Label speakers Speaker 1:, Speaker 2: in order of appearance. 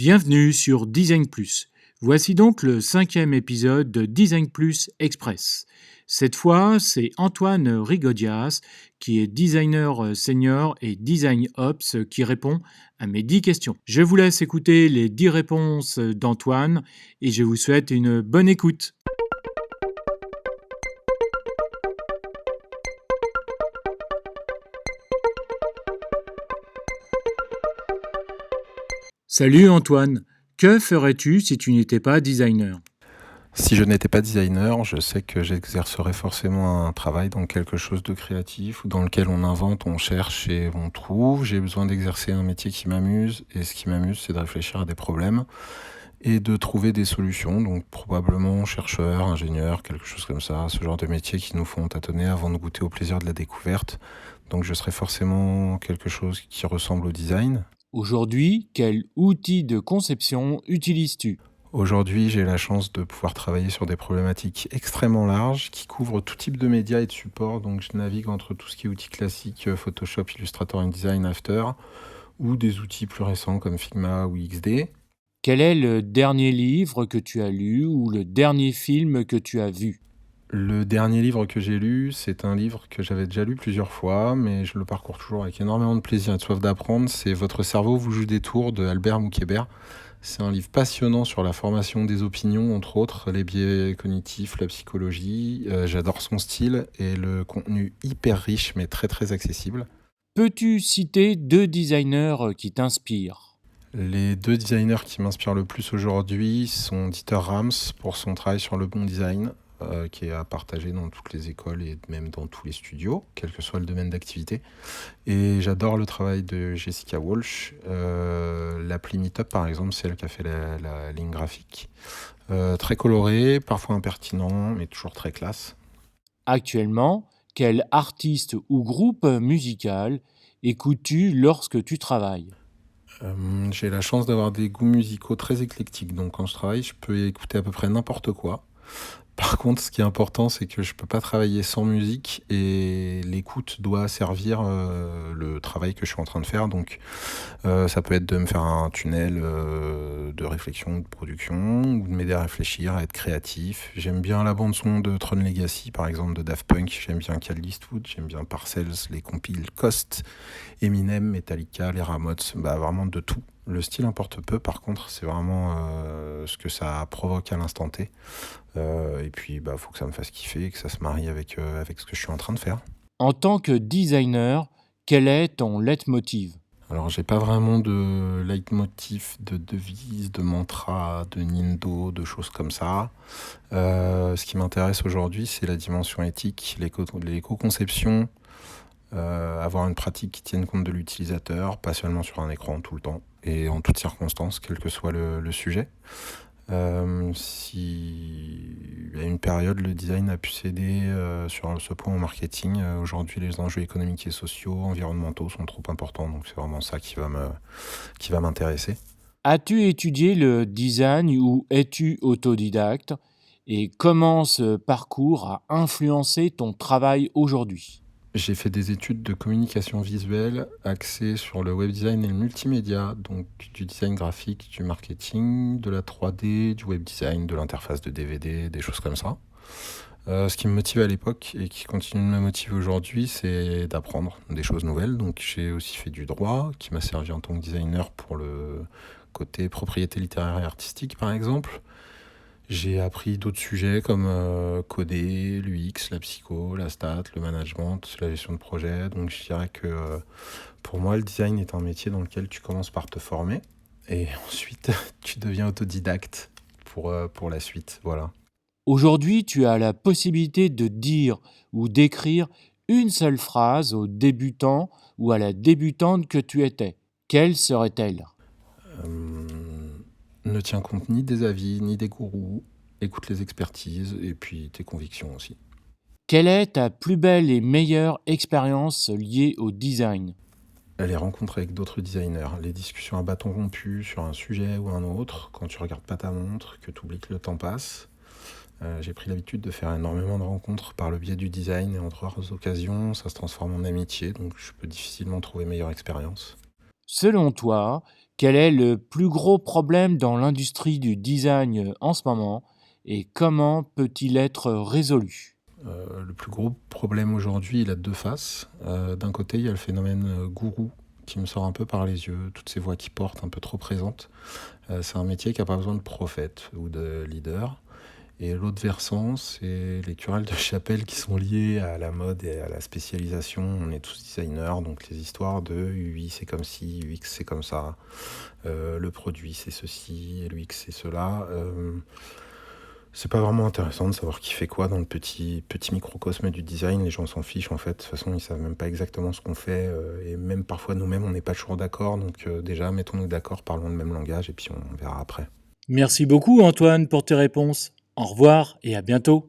Speaker 1: Bienvenue sur Design Plus. Voici donc le 5e épisode de Design Plus Express. Cette fois, c'est Antoine Rigaudias, qui est designer senior et design ops, qui répond à mes 10 questions. Je vous laisse écouter les 10 réponses d'Antoine et je vous souhaite une bonne écoute. Salut Antoine, que ferais-tu si tu n'étais pas designer?
Speaker 2: Si je n'étais pas designer, je sais que j'exercerais forcément un travail dans quelque chose de créatif ou dans lequel on invente, on cherche et on trouve. J'ai besoin d'exercer un métier qui m'amuse et ce qui m'amuse, c'est de réfléchir à des problèmes et de trouver des solutions. Donc probablement chercheur, ingénieur, quelque chose comme ça, ce genre de métiers qui nous font tâtonner avant de goûter au plaisir de la découverte. Donc je serais forcément quelque chose qui ressemble au design.
Speaker 1: Aujourd'hui, quel outil de conception utilises-tu?
Speaker 2: Aujourd'hui, j'ai la chance de pouvoir travailler sur des problématiques extrêmement larges qui couvrent tout type de médias et de supports. Donc, je navigue entre tout ce qui est outils classiques, Photoshop, Illustrator, InDesign, After, ou des outils plus récents comme Figma ou XD.
Speaker 1: Quel est le dernier livre que tu as lu ou le dernier film que tu as vu?
Speaker 2: Le dernier livre que j'ai lu, c'est un livre que j'avais déjà lu plusieurs fois, mais je le parcours toujours avec énormément de plaisir et de soif d'apprendre. C'est Votre cerveau vous joue des tours de Albert Moukébert. C'est un livre passionnant sur la formation des opinions, entre autres, les biais cognitifs, la psychologie. J'adore son style et le contenu hyper riche, mais très très accessible.
Speaker 1: Peux-tu citer 2 designers qui t'inspirent?
Speaker 2: Les 2 designers qui m'inspirent le plus aujourd'hui sont Dieter Rams pour son travail sur le bon design, qui est à partager dans toutes les écoles et même dans tous les studios, quel que soit le domaine d'activité. Et j'adore le travail de Jessica Walsh. L'appli Meetup, par exemple, c'est elle qui a fait la ligne graphique. Très coloré, parfois impertinent, mais toujours très classe.
Speaker 1: Actuellement, quel artiste ou groupe musical écoutes-tu lorsque tu travailles?
Speaker 2: J'ai la chance d'avoir des goûts musicaux très éclectiques, donc quand je travaille, je peux écouter à peu près n'importe quoi. Par contre, ce qui est important, c'est que je peux pas travailler sans musique et l'écoute doit servir le travail que je suis en train de faire. Donc, ça peut être de me faire un tunnel de réflexion, de production, ou de m'aider à réfléchir, à être créatif. J'aime bien la bande son de Tron Legacy, par exemple, de Daft Punk. J'aime bien Cal Eastwood, j'aime bien Parcells, les compiles Cost, Eminem, Metallica, les Ramones, vraiment de tout. Le style importe peu, par contre, c'est vraiment ce que ça provoque à l'instant T. Et puis, faut que ça me fasse kiffer et que ça se marie avec ce que je suis en train de faire.
Speaker 1: En tant que designer, quel est ton leitmotiv?
Speaker 2: Alors, j'ai pas vraiment de leitmotiv, de devise, de mantra, de nindo, de choses comme ça. Ce qui m'intéresse aujourd'hui, c'est la dimension éthique, l'éco-conception, avoir une pratique qui tienne compte de l'utilisateur, pas seulement sur un écran tout le temps et en toutes circonstances, quel que soit le sujet. Si à une période, le design a pu s'aider sur ce point au marketing, aujourd'hui, les enjeux économiques et sociaux, environnementaux sont trop importants. Donc, c'est vraiment ça qui va m'intéresser.
Speaker 1: As-tu étudié le design ou es-tu autodidacte? Et comment ce parcours a influencé ton travail aujourd'hui?
Speaker 2: J'ai fait des études de communication visuelle axées sur le web design et le multimédia, donc du design graphique, du marketing, de la 3D, du web design, de l'interface de DVD, des choses comme ça. Ce qui me motivait à l'époque et qui continue de me motiver aujourd'hui, c'est d'apprendre des choses nouvelles. Donc j'ai aussi fait du droit, qui m'a servi en tant que designer pour le côté propriété littéraire et artistique, par exemple. J'ai appris d'autres sujets comme coder, l'UX, la psycho, la stat, le management, la gestion de projet. Donc je dirais que pour moi, le design est un métier dans lequel tu commences par te former et ensuite tu deviens autodidacte pour la suite. Voilà.
Speaker 1: Aujourd'hui, tu as la possibilité de dire ou d'écrire une seule phrase au débutant ou à la débutante que tu étais. Quelle serait-elle?
Speaker 2: Euh, Ne tiens compte ni des avis, ni des gourous. Écoute les expertises et puis tes convictions aussi.
Speaker 1: Quelle est ta plus belle et meilleure expérience liée au design?
Speaker 2: Les rencontres avec d'autres designers, les discussions à bâton rompu sur un sujet ou un autre, quand tu regardes pas ta montre, que tu oublies que le temps passe. J'ai pris l'habitude de faire énormément de rencontres par le biais du design et entre rares occasions, ça se transforme en amitié, donc je peux difficilement trouver meilleure expérience.
Speaker 1: Selon toi, quel est le plus gros problème dans l'industrie du design en ce moment et comment peut-il être résolu?
Speaker 2: Le plus gros problème aujourd'hui, il a 2 faces. D'un côté, il y a le phénomène, gourou qui me sort un peu par les yeux, toutes ces voix qui portent un peu trop présentes. C'est un métier qui a pas besoin de prophète ou de leader. Et l'autre versant, c'est les querelles de chapelle qui sont liées à la mode et à la spécialisation. On est tous designers, donc les histoires de UI c'est comme ci, UX c'est comme ça, le produit c'est ceci et l'UX c'est cela. C'est pas vraiment intéressant de savoir qui fait quoi dans le petit microcosme du design. Les gens s'en fichent en fait. De toute façon, ils savent même pas exactement ce qu'on fait. Et même parfois nous-mêmes, on n'est pas toujours d'accord. Donc déjà, mettons-nous d'accord, parlons le même langage et puis on verra après.
Speaker 1: Merci beaucoup Antoine pour tes réponses. Au revoir et à bientôt.